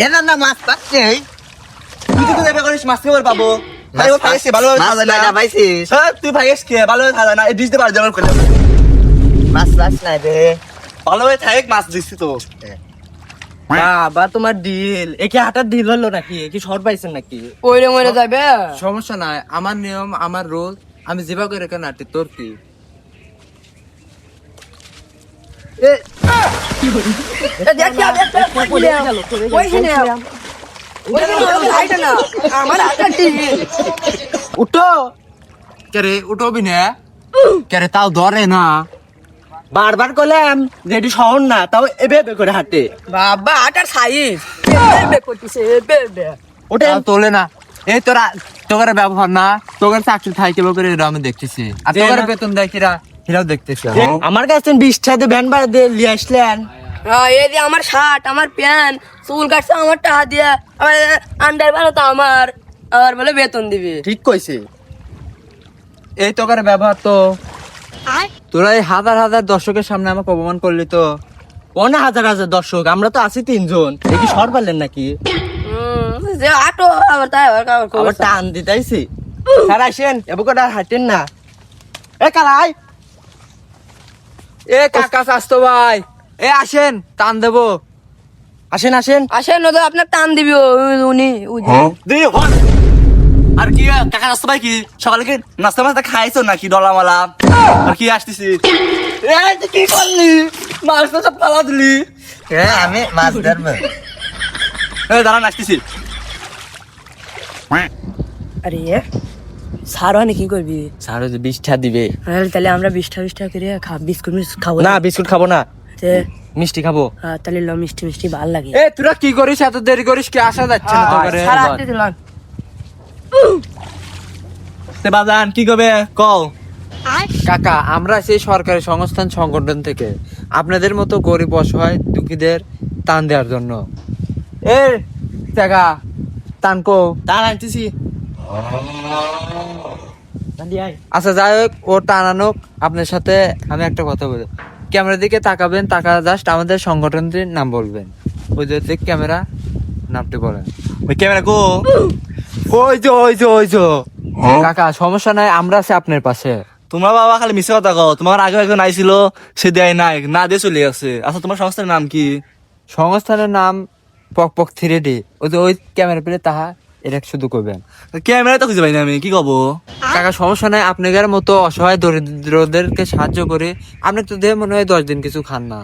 এনা না মাছ পাচ্ছে তুই তো দেবে করিস মাছ কেবল পাবো ভাই ও ভাইসে ভালোভাবে খাওয়া যায় না পাইছিস হ্যাঁ তুই ভাইস কে ভালোভাবে খাওয়া যায় না এই ডিশ দিতে পারছি আমার করে মাছ পাস নাই রে ভালোভাবে থাক মাছ দিচ্ছি তো বাবা তোমার ডিল একে হাটার ডিল হলো নাকি কি শর্ট পাইছেন নাকি ওইরে মরে যাবে সমস্যা নাই আমার নিয়ম আমার রোল আমি যেভাবে করে কেন আটে তোর কি উঠো কেরে উঠো বিনে কেরে তাও ধরে না বারবার করলাম যে এটি শহর না তাও এবে করে হাঁটে বাবা আটার সাইজ করতেছে ওটা তোলে না এই তোরা তোর ব্যবহার না তোর চাকরি থাইকে করে আমি দেখতেছি আর তোর বেতন দেয় কিরা হিরাও দেখতেছি আমার কাছে 20 টাকা ভ্যান ভাড়া দিয়ে নিয়ে আসলেন এই যে আমার শার্ট আমার প্যান্ট চুল কাটছে আমার টাকা দিয়ে আমার আন্ডার বানাতো আমার আর বলে বেতন দিবি ঠিক কইছে এই তোর ব্যবহার তো তোরা এই হাজার হাজার দর্শকের সামনে আমাকে অপমান করলি তো অনেক হাজার হাজার দর্শক আমরা তো আছি 3 জন দেখি সর পারলেন নাকি যে আটো আবার তাই আবার টান দিতেছি স্যার আসেন এবার হাঁটেন না এ কালাই এ কাকা স্বাস্থ্য ভাই এ আসেন টান দেবো আসেন আসেন আসেন না তো আপনার টান দিবি উনি দি হন আর কি কাকা নাস্তা ভাই কি সকালে কি নাস্তা মাস্তা খাইছো নাকি ডলামালা আর কি আসতেছি এই তুই কি করলি মাছটা সব পালা দিলি হ্যাঁ আমি মাছ ধরবো এই দাঁড়ান আসতেছি আরে সার অনেক কি করবি স্যার 20 টাকা দিবে তাহলে আমরা 20 টাকা করে বিস্কুট খাবো না বিস্কুট খাবো না যে মিষ্টি খাবো তাহলে মিষ্টি মিষ্টি ভাল লাগে এ তোরা কি করিস এত দেরি করিস কি আসা যাচ্ছে না তোরে সার আসতে দিলাম তে বাজান কি করবে কও কাকা আমরা সেই সরকারি সংস্থান সংগঠন থেকে আপনাদের মতো গরিব অসহায় দুঃখীদের টান দেওয়ার জন্য এ টাকা টানকো দাঁড়ান আনতেছি আচ্ছা যাই হোক ও টানানোক আপনার সাথে আমি একটা কথা বলি ক্যামেরার দিকে তাকাবেন টাকা জাস্ট আমাদের সংগঠনটির নাম বলবেন ওই যে ক্যামেরা নামটি বলেন ওই ক্যামেরা কো ওই যে কাকা সমস্যা নাই আমরা আছি আপনার পাশে তোমার বাবা খালি মিছে কথা কও তোমার আগে একজন আইছিল সে দেয় নাই না দিয়ে চলে গেছে আচ্ছা তোমার সংস্থার নাম কি সংস্থানের নাম পক পক 3D ওই ক্যামেরা পেলে তাহা এটা শুধু করবেন ক্যামেরা তো খুঁজে পাইনি আমি কি কব কাকা সমস্যা নাই আপনাদের মতো অসহায় দরিদ্রদেরকে সাহায্য করে আপনি তো দেহ মনে হয় 10 দিন কিছু খান না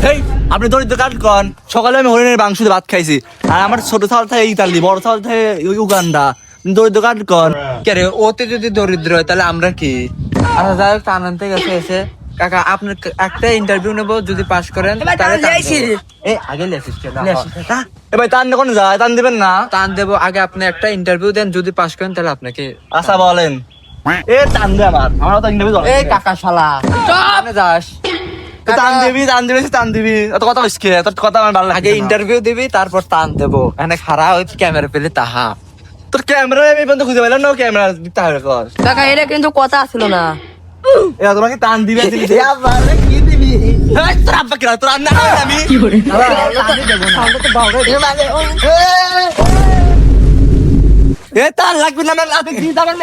হেই আপনি দরিদ্র কাট কন সকালে আমি হরিণের মাংস দিয়ে ভাত খাইছি আর আমার ছোট চাল থাকে ইতালি বড় চাল থাকে উগান্ডা দরিদ্র কাট কন কে ওতে যদি দরিদ্র হয় তাহলে আমরা কি আচ্ছা যাই হোক আনন্দ গেছে এসে কাকা আপনার একটা ইন্টারভিউ নেবো যদি পাস করেন তাহলে এই আগে লেসিস এ ভাই টান কোন যায় টান দিবেন না টান দেবো আগে আপনি একটা ইন্টারভিউ দেন যদি পাস করেন তাহলে আপনাকে আচ্ছা বলেন এ টান দে আমার তো ইন্টারভিউ এই কাকা শালা চুপ যাস টান দিবি এত কথা হইছে তোর কথা আমার ভালো আগে ইন্টারভিউ দিবি তারপর টান দেবো এখানে খাড়া ওই ক্যামেরা পেলে তাহা তোর ক্যামেরা আমি বন্ধ খুঁজে পেলাম না ক্যামেরা দিতে হবে কর কাকা এটা কিন্তু কথা ছিল না এ তোমাকে টান দিবে কি দিবি এই তোর আব্বা কি তোর আন্না আমি এ তার লাগবে না আপনি কি দাঁড়ান